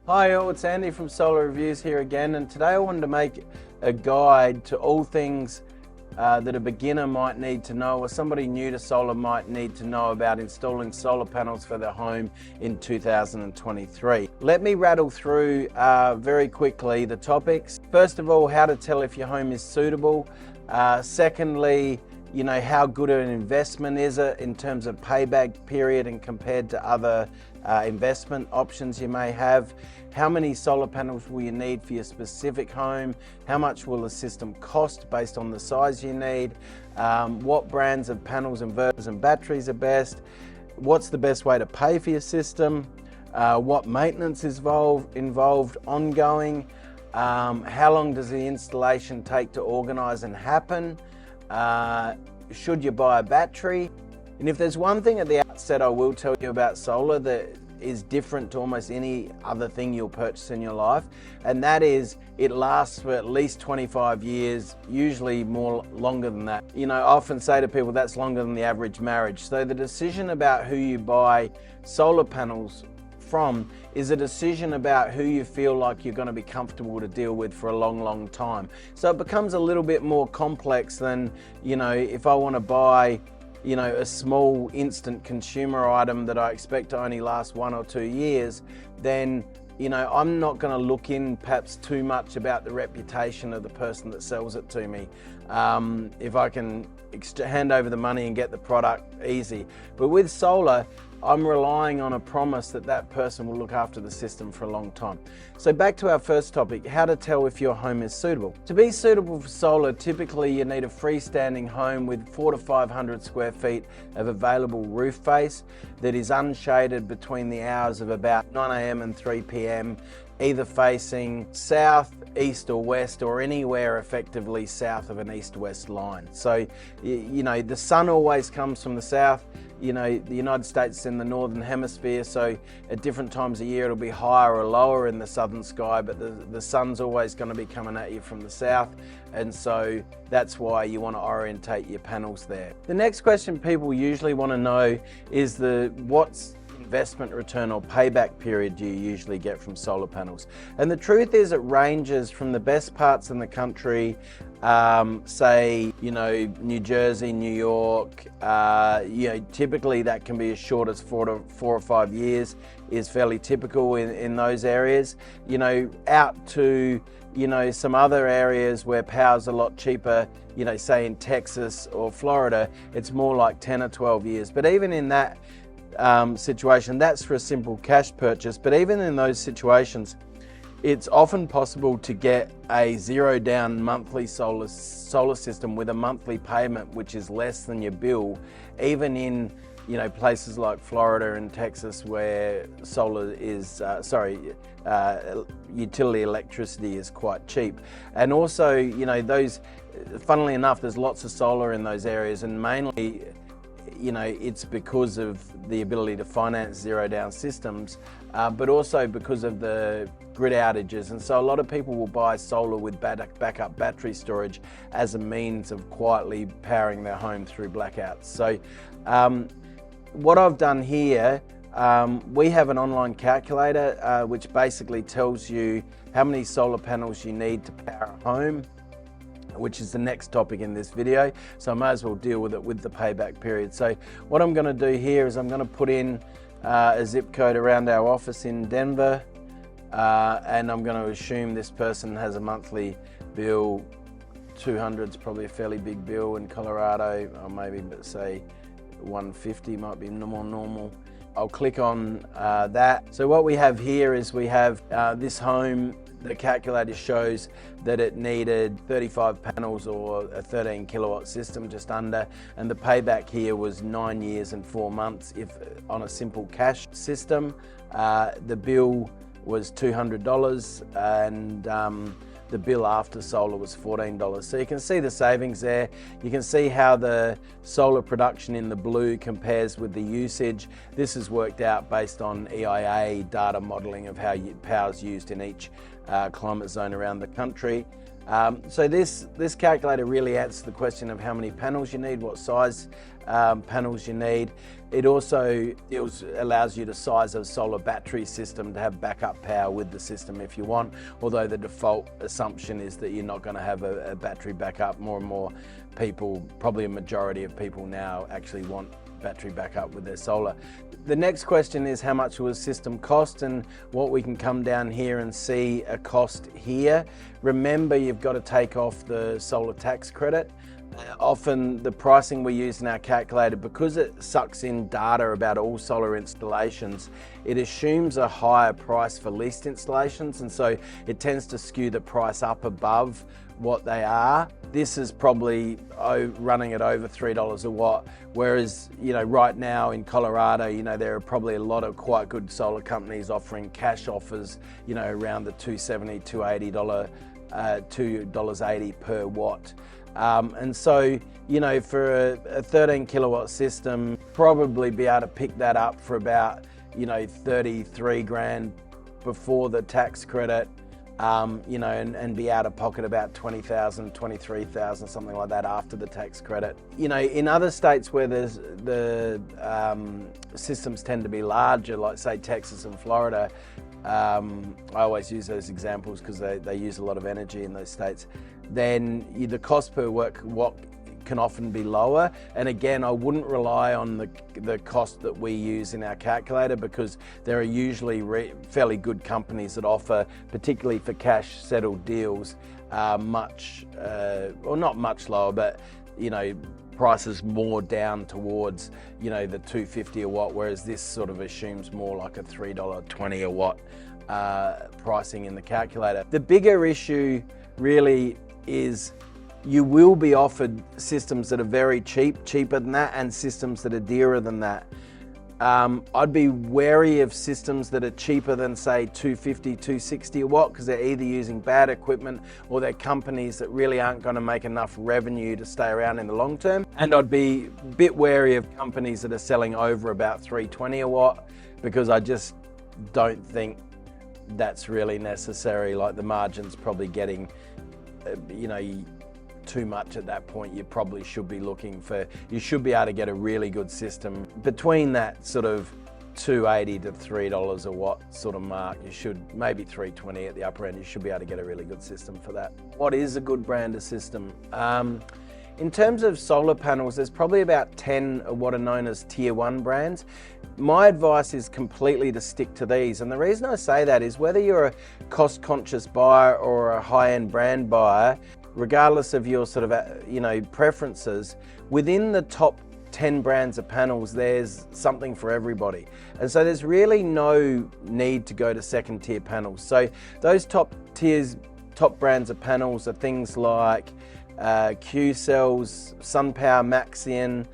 Hi all, it's Andy from Solar Reviews here again, and today I wanted to make a guide to all things that a beginner might need to know, or somebody new to solar might need to know about installing solar panels for their home in 2023. Let me rattle through very quickly the topics. First of all, how to tell if your home is suitable. Secondly, how good an investment is it in terms of payback period and compared to other investment options you may have. How many solar panels will you need for your specific home? How much will the system cost based on the size you need? What brands of panels, inverters and batteries are best? What's the best way to pay for your system? What maintenance is involved ongoing? How long does the installation take to organize and happen? Should you buy a battery? And if there's one thing at the outset I will tell you about solar that is different to almost any other thing you'll purchase in your life, and that is it lasts for at least 25 years, usually longer than that. I often say to people that's longer than the average marriage. So the decision about who you buy solar panels from is a decision about who you feel like you're going to be comfortable to deal with for a long time. So it becomes a little bit more complex than, if I want to buy a small instant consumer item that I expect to only last 1 or 2 years, then I'm not going to look in perhaps too much about the reputation of the person that sells it to me. If I can hand over the money and get the product, easy. But with solar, I'm relying on a promise that that person will look after the system for a long time. So back to our first topic, how to tell if your home is suitable. To be suitable for solar, typically you need a freestanding home with 400 to 500 square feet of available roof face that is unshaded between the hours of about 9 a.m. and 3 p.m, either facing south, east or west, or anywhere effectively south of an east-west line. So, the sun always comes from the south. The United States is in the northern hemisphere, so at different times of year it'll be higher or lower in the southern sky, but the sun's always going to be coming at you from the south, and so that's why you want to orientate your panels there. The next question people usually want to know is what's investment return or payback period do you usually get from solar panels? And the truth is it ranges from the best parts in the country, say, New Jersey, New York, typically that can be as short as 4 or 5 years is fairly typical in those areas, out to some other areas where power's a lot cheaper, say in Texas or Florida, it's more like 10 or 12 years. But even in that situation, that's for a simple cash purchase. But even in those situations, it's often possible to get a zero down monthly solar system with a monthly payment which is less than your bill, even in places like Florida and Texas where solar is utility electricity is quite cheap. And also funnily enough, there's lots of solar in those areas, and mainly it's because of the ability to finance zero down systems, but also because of the grid outages. And so a lot of people will buy solar with backup battery storage as a means of quietly powering their home through blackouts. So what I've done here, we have an online calculator which basically tells you how many solar panels you need to power a home, which is the next topic in this video, so I may as well deal with it with the payback period. So what I'm going to do here is I'm going to put in a zip code around our office in Denver, and I'm going to assume this person has a monthly bill. 200 is probably a fairly big bill in Colorado, or maybe say 150 might be more normal. I'll click on that. So what we have here is we have this home. The calculator shows that it needed 35 panels or a 13 kilowatt system, just under, and the payback here was 9 years and 4 months if on a simple cash system. The bill was $200, and the bill after solar was $14. So you can see the savings there. You can see how the solar production in the blue compares with the usage. This is worked out based on EIA data modeling of how power's used in each climate zone around the country. So this calculator really answers the question of how many panels you need, what size panels you need. It also allows you to size a solar battery system to have backup power with the system if you want, although the default assumption is that you're not going to have a battery backup. More and more people, probably a majority of people now, actually want battery backup with their solar. The next question is how much will the system cost, and what we can come down here and see a cost here. Remember, you've got to take off the solar tax credit. Often the pricing we use in our calculator, because it sucks in data about all solar installations, it assumes a higher price for leased installations, and so it tends to skew the price up above what they are. This is probably running at over $3 a watt, whereas right now in Colorado, there are probably a lot of quite good solar companies offering cash offers, around the $270, $280, $2.80 per watt. And so, for a 13 kilowatt system, probably be able to pick that up for about, 33 grand before the tax credit, and be out of pocket about 20,000, 23,000, something like that after the tax credit. In other states where the systems tend to be larger, like say Texas and Florida, I always use those examples because they use a lot of energy in those states, then the cost per watt can often be lower. And again, I wouldn't rely on the cost that we use in our calculator, because there are usually fairly good companies that offer, particularly for cash settled deals, much, or not much lower, but prices more down towards the $2.50 a watt, whereas this sort of assumes more like a $3.20 a watt pricing in the calculator. The bigger issue really is you will be offered systems that are very cheaper than that, and systems that are dearer than that. I'd be wary of systems that are cheaper than say $2.50, $2.60 a watt, because they're either using bad equipment or they're companies that really aren't going to make enough revenue to stay around in the long term. And I'd be a bit wary of companies that are selling over about $3.20 a watt, because I just don't think that's really necessary. Like, the margin's probably getting too much at that point. You probably should be looking for, you should be able to get a really good system between that sort of $2.80 to $3 a watt sort of mark. You should, maybe $3.20 at the upper end, you should be able to get a really good system for that. What is a good brand of system? In terms of solar panels, there's probably about 10 of what are known as tier 1 brands. My advice is completely to stick to these. And the reason I say that is, whether you're a cost-conscious buyer or a high-end brand buyer, regardless of your sort of preferences, within the top 10 brands of panels, there's something for everybody. And so there's really no need to go to second tier panels. So those top brands of panels are things like Q-Cells, SunPower, Maxion,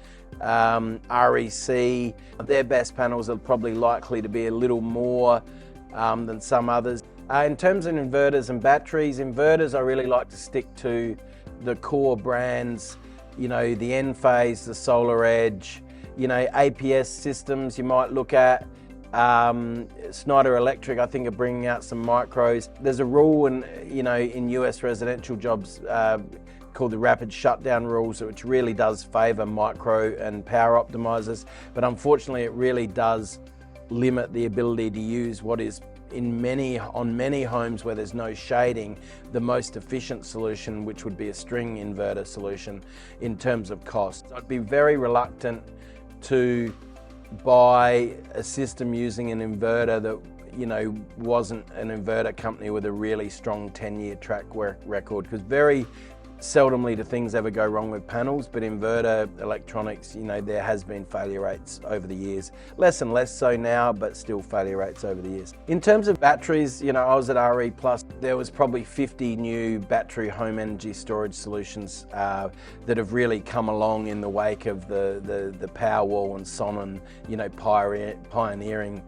REC. Their best panels are probably likely to be a little more than some others. In terms of inverters and batteries, I really like to stick to the core brands, the Enphase, the Solar Edge, APS systems you might look at. Schneider Electric, I think, are bringing out some micros. There's a rule in US residential jobs called the rapid shutdown rules, which really does favor micro and power optimizers, but unfortunately it really does limit the ability to use what is on many homes where there's no shading, the most efficient solution, which would be a string inverter solution in terms of cost. I'd be very reluctant to buy a system using an inverter that wasn't an inverter company with a really strong 10-year track record, because very seldomly do things ever go wrong with panels, but inverter electronics, there has been failure rates over the years. Less and less so now, but still failure rates over the years. In terms of batteries, I was at RE+, there was probably 50 new battery home energy storage solutions that have really come along in the wake of the Powerwall and Sonnen, pioneering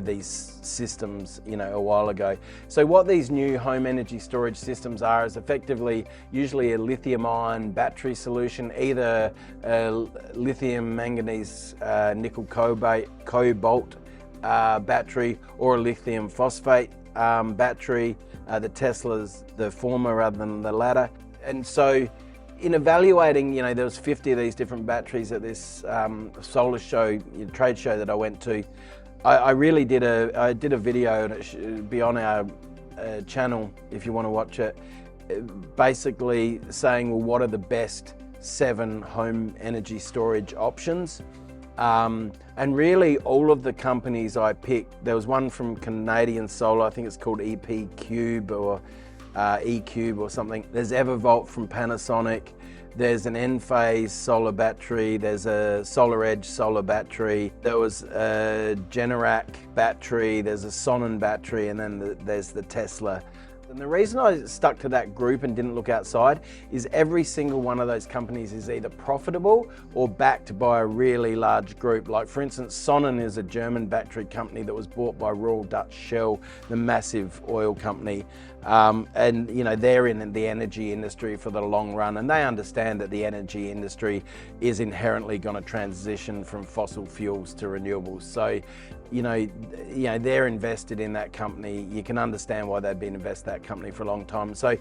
these systems, a while ago. So what these new home energy storage systems are is effectively usually a lithium-ion battery solution, either a lithium manganese nickel cobalt battery, or a lithium phosphate battery. The Tesla's the former rather than the latter. And so in evaluating, there was 50 of these different batteries at this solar show, trade show that I went to. I really did a video, and it should be on our channel if you want to watch it, basically saying, well, what are the best 7 home energy storage options? And really all of the companies I picked, there was one from Canadian Solar, I think it's called EP Cube or E-Cube or something. There's Evervolt from Panasonic. There's an Enphase solar battery. There's a Solar Edge solar battery. There was a Generac battery. There's a Sonnen battery, and then there's the Tesla. And the reason I stuck to that group and didn't look outside is every single one of those companies is either profitable or backed by a really large group. Like for instance, Sonnen is a German battery company that was bought by Royal Dutch Shell, the massive oil company. And they're in the energy industry for the long run, and they understand that the energy industry is inherently going to transition from fossil fuels to renewables. So, they're invested in that company. You can understand why they've been invested in that company for a long time. So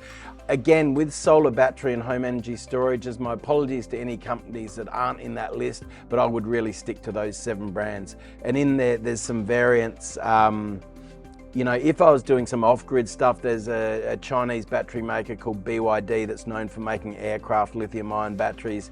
again, with solar battery and home energy storage, as my apologies to any companies that aren't in that list, but I would really stick to those 7 brands. And in there's some variants. If I was doing some off-grid stuff, there's a Chinese battery maker called BYD that's known for making aircraft lithium-ion batteries,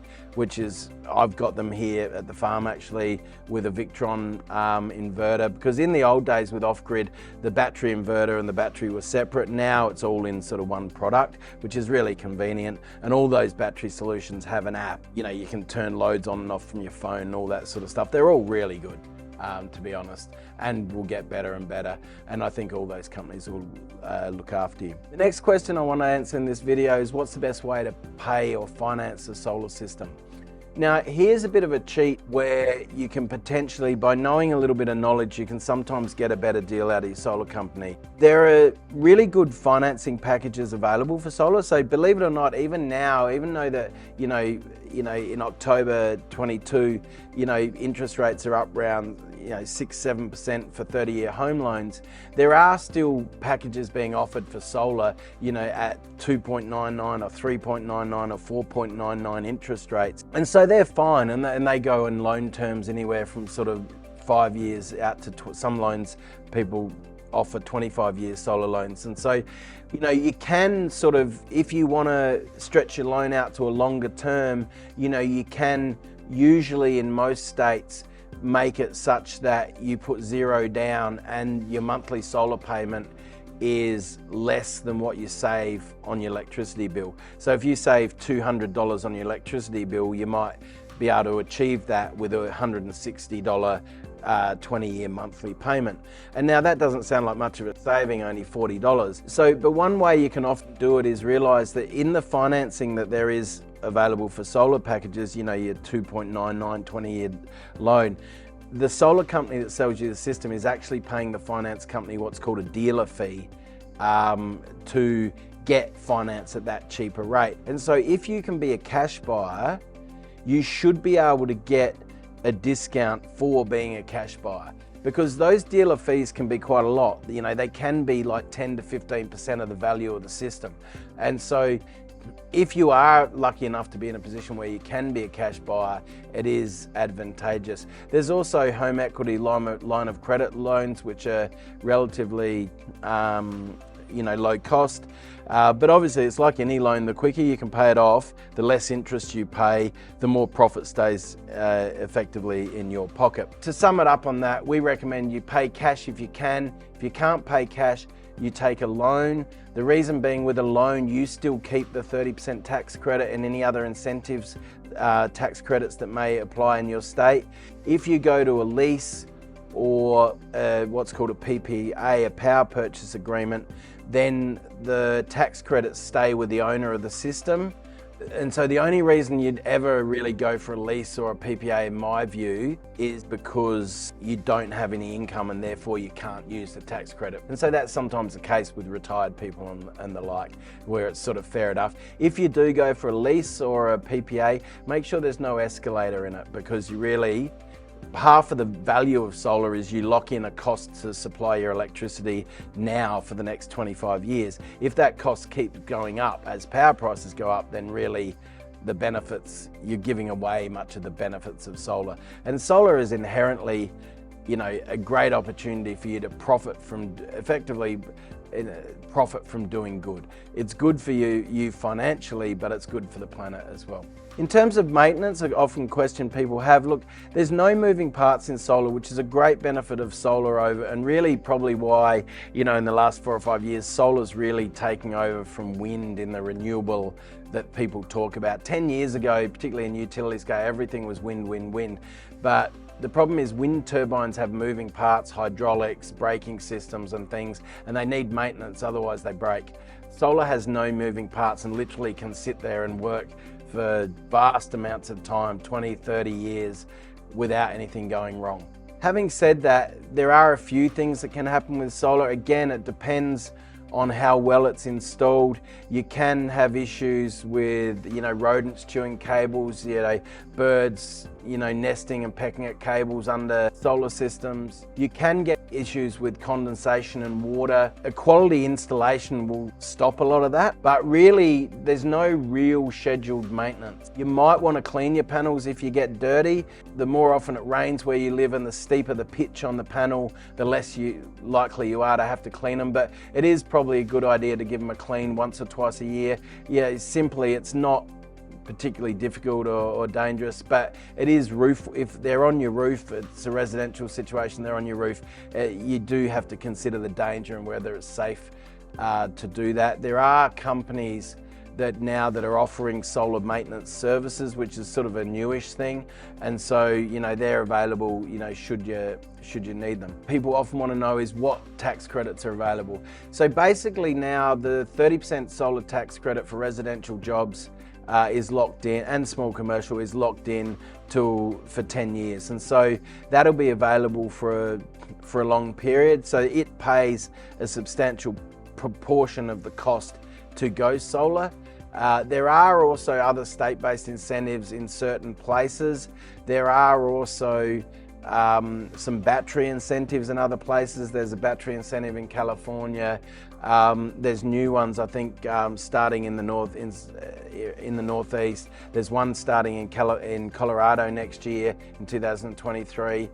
I've got them here at the farm actually with a Victron inverter, because in the old days with off-grid, the battery inverter and the battery were separate. Now it's all in sort of one product, which is really convenient. And all those battery solutions have an app. You can turn loads on and off from your phone and all that sort of stuff. They're all really good. To be honest, and will get better and better. And I think all those companies will look after you. The next question I want to answer in this video is, what's the best way to pay or finance a solar system? Now, here's a bit of a cheat where you can potentially, by knowing a little bit of knowledge, you can sometimes get a better deal out of your solar company. There are really good financing packages available for solar. So believe it or not, even now, even though that, in October 22, interest rates are up around 6-7% for 30-year home loans, there are still packages being offered for solar, at 2.99 or 3.99 or 4.99 interest rates. And so they're fine, and they go in loan terms anywhere from sort of 5 years out to some loans people offer 25 year solar loans. And so, you can sort of, if you want to stretch your loan out to a longer term, you can usually in most states make it such that you put 0 down and your monthly solar payment is less than what you save on your electricity bill. So if you save $200 on your electricity bill, you might be able to achieve that with a $160 20-year monthly payment. And now that doesn't sound like much of a saving, only $40. So, but one way you can often do it is realize that in the financing that there is available for solar packages, your 2.99 20-year loan, the solar company that sells you the system is actually paying the finance company what's called a dealer fee to get finance at that cheaper rate. And so if you can be a cash buyer, you should be able to get a discount for being a cash buyer, because those dealer fees can be quite a lot. They can be like 10 to 15% of the value of the system. And so if you are lucky enough to be in a position where you can be a cash buyer, it is advantageous. There's also home equity line of credit loans, which are relatively low cost. But obviously it's like any loan, the quicker you can pay it off, the less interest you pay, the more profit stays effectively in your pocket. To sum it up on that, we recommend you pay cash if you can. If you can't pay cash, you take a loan. The reason being, with a loan, you still keep the 30% tax credit and any other incentives, tax credits that may apply in your state. If you go to a lease or what's called a PPA, a power purchase agreement, then the tax credits stay with the owner of the system. And so the only reason you'd ever really go for a lease or a PPA, in my view, is because you don't have any income and therefore you can't use the tax credit. And so that's sometimes the case with retired people and the like, where it's sort of fair enough. If you do go for a lease or a PPA, make sure there's no escalator in it, because you really, half of the value of solar is you lock in a cost to supply your electricity now for the next 25 years. If that cost keeps going up as power prices go up, then really the benefits, you're giving away much of the benefits of solar. And solar is inherently, a great opportunity for you to profit from doing good. It's good for you financially, but it's good for the planet as well. In terms of maintenance, an often question people have, look, there's no moving parts in solar, which is a great benefit of solar over, and really probably why, in the last 4 or 5 years, solar's really taking over from wind in the renewable that people talk about. 10 years ago, particularly in utility scale, everything was wind, wind, wind. But the problem is wind turbines have moving parts, hydraulics, braking systems and things, and they need maintenance, otherwise they break. Solar has no moving parts and literally can sit there and work for vast amounts of time, 20, 30 years, without anything going wrong. Having said that, there are a few things that can happen with solar. Again, it depends on how well it's installed. You can have issues with, rodents chewing cables, birds, nesting and pecking at cables under solar systems. You can get issues with condensation and water. A quality installation will stop a lot of that, but really there's no real scheduled maintenance. You might want to clean your panels if you get dirty. The more often it rains where you live and the steeper the pitch on the panel, the less likely you are to have to clean them, but it is probably a good idea to give them a clean once or twice a year. It's not particularly difficult or dangerous, but it is if they're on your roof, it's a residential situation, they're on your roof, you do have to consider the danger and whether it's safe to do that. There are companies that are offering solar maintenance services, which is sort of a newish thing, and so they're available should you need them. People often want to know is what tax credits are available. So basically now the 30% solar tax credit for residential jobs is locked in, and small commercial is locked in for 10 years, and so that'll be available for a long period. So it pays a substantial proportion of the cost to go solar. There are also other state-based incentives in certain places. There are also some battery incentives in other places. There's a battery incentive in California. There's new ones, I think, starting in the northeast. There's one starting in Colorado next year in 2023.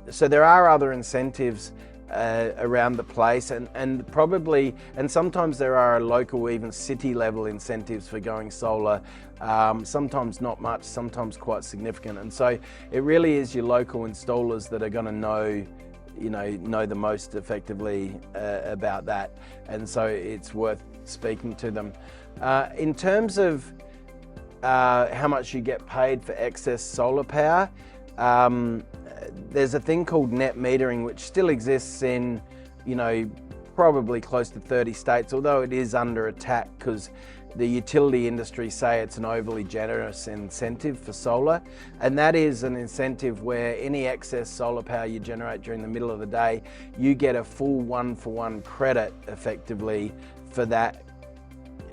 So there are other incentives around the place, and sometimes there are local, even city level incentives for going solar. Sometimes not much, sometimes quite significant, and so it really is your local installers that are going to know the most effectively about that, and so it's worth speaking to them. In terms of how much you get paid for excess solar power, there's a thing called net metering, which still exists in, probably close to 30 states, although it is under attack because the utility industry say it's an overly generous incentive for solar. And that is an incentive where any excess solar power you generate during the middle of the day, you get a full 1-for-1 credit effectively for that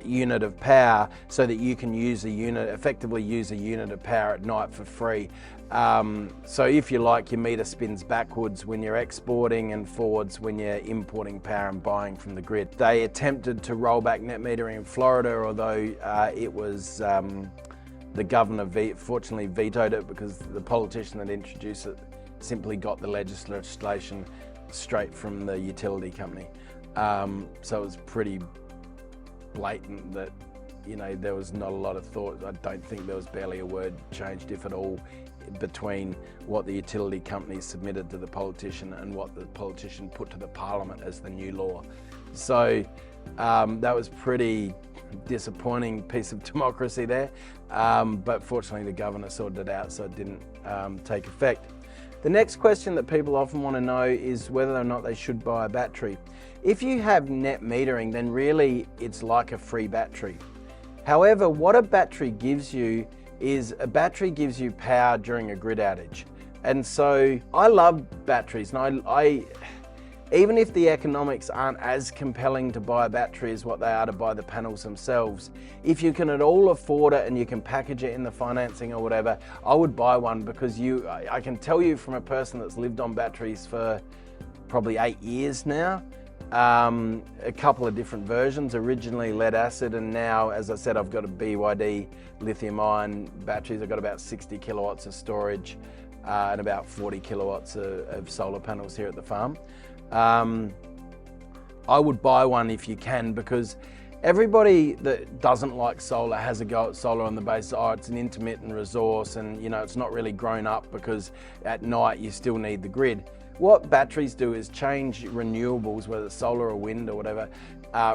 unit of power, so that you can effectively use a unit of power at night for free. So if you like, your meter spins backwards when you're exporting and forwards when you're importing power and buying from the grid. They attempted to roll back net metering in Florida, although it was the governor fortunately vetoed it because the politician that introduced it simply got the legislation straight from the utility company. So it was pretty blatant that there was not a lot of thought. I don't think there was barely a word changed, if at all, between what the utility company submitted to the politician and what the politician put to the parliament as the new law. So that was pretty disappointing piece of democracy there, but fortunately the governor sorted it out, so it didn't take effect. The next question that people often want to know is whether or not they should buy a battery. If you have net metering, then really it's like a free battery. However, what a battery gives you is a battery gives you power during a grid outage. And so I love batteries, and even if the economics aren't as compelling to buy a battery as what they are to buy the panels themselves, if you can at all afford it and you can package it in the financing or whatever, I would buy one, because I can tell you from a person that's lived on batteries for probably 8 years now, a couple of different versions, originally lead acid, and now, as I said, I've got a BYD lithium ion batteries. I've got about 60 kilowatts of storage and about 40 kilowatts of solar panels here at the farm. I would buy one if you can, because everybody that doesn't like solar has a go at solar on the basis, oh, it's an intermittent resource and it's not really grown up because at night you still need the grid. What batteries do is change renewables, whether it's solar or wind or whatever,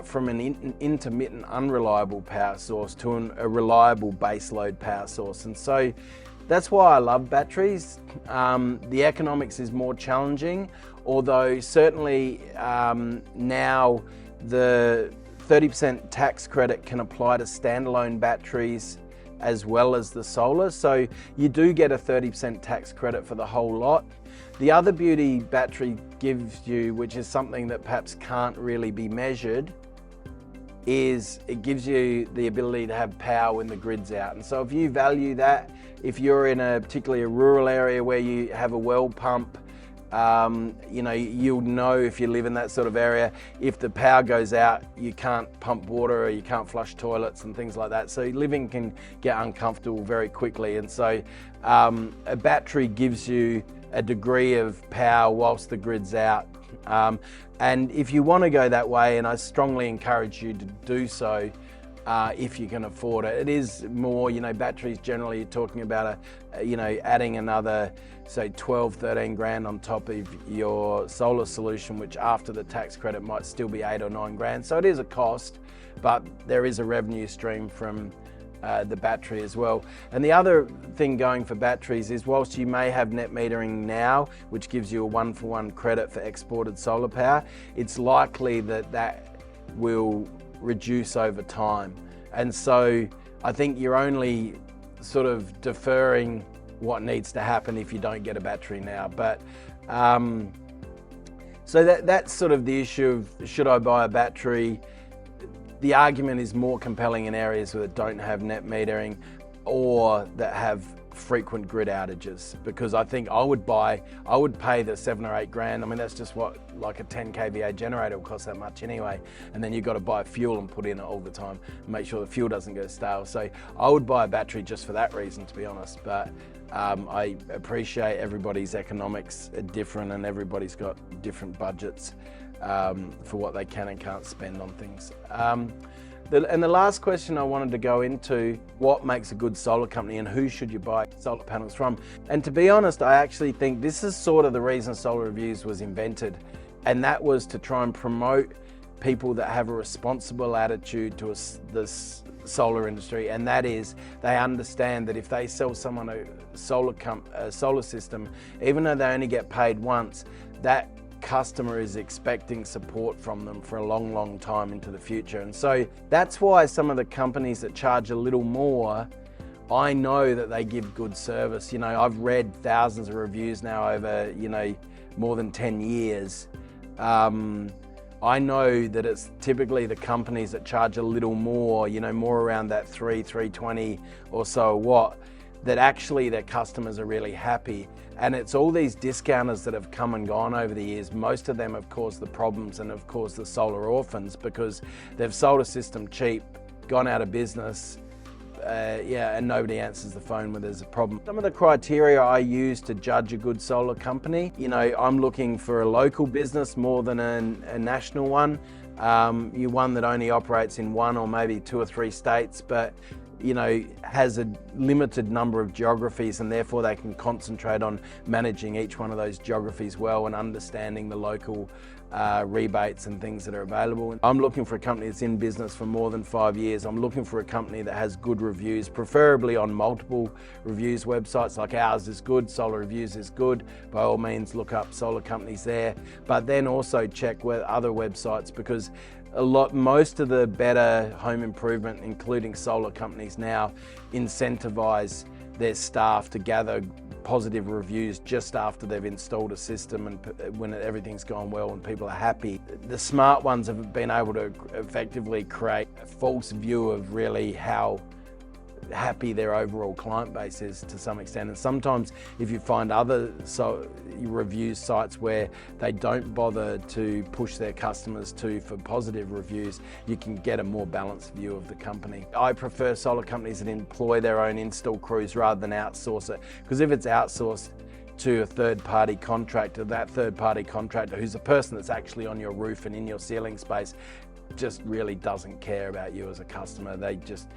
from an intermittent, unreliable power source to a reliable baseload power source. And so that's why I love batteries. The economics is more challenging, although certainly now the 30% tax credit can apply to standalone batteries as well as the solar. So you do get a 30% tax credit for the whole lot. The other beauty battery gives you, which is something that perhaps can't really be measured, is it gives you the ability to have power when the grid's out. And so if you value that, if you're in particularly a rural area where you have a well pump, you'll know if you live in that sort of area, if the power goes out, you can't pump water or you can't flush toilets and things like that. So living can get uncomfortable very quickly. And so a battery gives you a degree of power whilst the grid's out. And if you want to go that way, and I strongly encourage you to do so, if you can afford it. It is more, batteries generally you're talking about adding another, say 12, 13 grand on top of your solar solution, which after the tax credit might still be 8 or 9 grand. So it is a cost, but there is a revenue stream from the battery as well. And the other thing going for batteries is, whilst you may have net metering now, which gives you a 1-for-1 credit for exported solar power, it's likely that will reduce over time. And so I think you're only sort of deferring what needs to happen if you don't get a battery now. But so that's sort of the issue of, should I buy a battery? The argument is more compelling in areas that don't have net metering or that have frequent grid outages, because I think I would pay the 7 or 8 grand. I mean, that's just what, like a 10 kVA generator will cost that much anyway. And then you've got to buy fuel and put in it all the time, and make sure the fuel doesn't go stale. So I would buy a battery just for that reason, to be honest. But I appreciate everybody's economics are different and everybody's got different budgets for what they can and can't spend on things. And the last question I wanted to go into, what makes a good solar company and who should you buy solar panels from? And to be honest, I actually think this is sort of the reason Solar Reviews was invented, and that was to try and promote people that have a responsible attitude to this solar industry, and that is they understand that if they sell someone a solar system, even though they only get paid once, that customer is expecting support from them for a long, long time into the future. And so that's why some of the companies that charge a little more, I know that they give good service. I've read thousands of reviews now over, more than 10 years. I know that it's typically the companies that charge a little more, more around that 320 or so a watt, that actually their customers are really happy. And it's all these discounters that have come and gone over the years. Most of them have caused the problems and have caused the solar orphans, because they've sold a system cheap, gone out of business, and nobody answers the phone when there's a problem. Some of the criteria I use to judge a good solar company, I'm looking for a local business more than a national one. You're one that only operates in 1 or maybe 2 or 3 states, but has a limited number of geographies, and therefore they can concentrate on managing each one of those geographies well and understanding the local rebates and things that are available. I'm looking for a company that's in business for more than 5 years. I'm looking for a company that has good reviews, preferably on multiple reviews websites. Like ours is good, Solar Reviews is good. By all means, look up solar companies there, but then also check with other websites, because most of the better home improvement, including solar companies now, incentivize their staff to gather positive reviews just after they've installed a system and when everything's gone well and people are happy. The smart ones have been able to effectively create a false view of really how happy their overall client base is to some extent. And sometimes if you find other review sites where they don't bother to push their customers for positive reviews, you can get a more balanced view of the company. I prefer solar companies that employ their own install crews rather than outsource it, because if it's outsourced to a third-party contractor, that third-party contractor, who's the person that's actually on your roof and in your ceiling space, just really doesn't care about you as a customer. They're just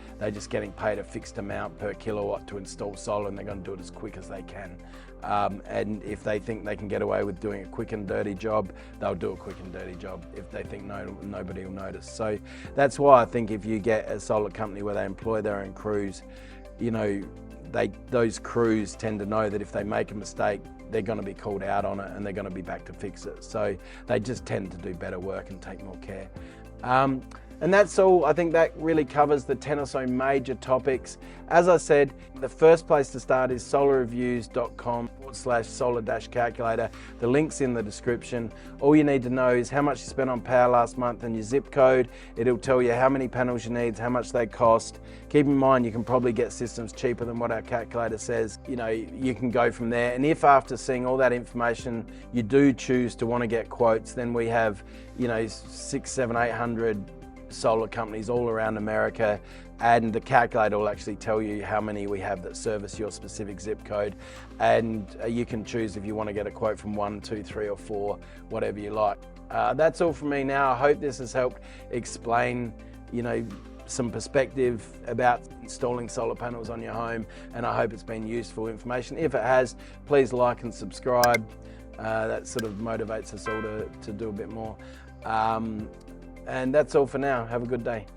getting paid a fixed amount per kilowatt to install solar, and they're going to do it as quick as they can. And if they think they can get away with doing a quick and dirty job, they'll do a quick and dirty job if they think nobody will notice. So that's why I think if you get a solar company where they employ their own crews, you know, those crews tend to know that if they make a mistake, they're going to be called out on it and they're going to be back to fix it. So they just tend to do better work and take more care. And that's all. I think that really covers the 10 or so major topics. As I said, the first place to start is solarreviews.com/solar-calculator. The link's in the description. All you need to know is how much you spent on power last month and your zip code. It'll tell you how many panels you need, how much they cost. Keep in mind, you can probably get systems cheaper than what our calculator says. You know, you can go from there. And if after seeing all that information, you do choose to want to get quotes, then we have, you know, 600, 700, 800 solar companies all around America, and the calculator will actually tell you how many we have that service your specific zip code, and you can choose if you want to get a quote from 1, 2, 3 or 4, whatever you like. That's all from me now. I hope this has helped explain, you know, some perspective about installing solar panels on your home, and I hope it's been useful information. If it has, please like and subscribe. That sort of motivates us all to do a bit more. And that's all for now. Have a good day.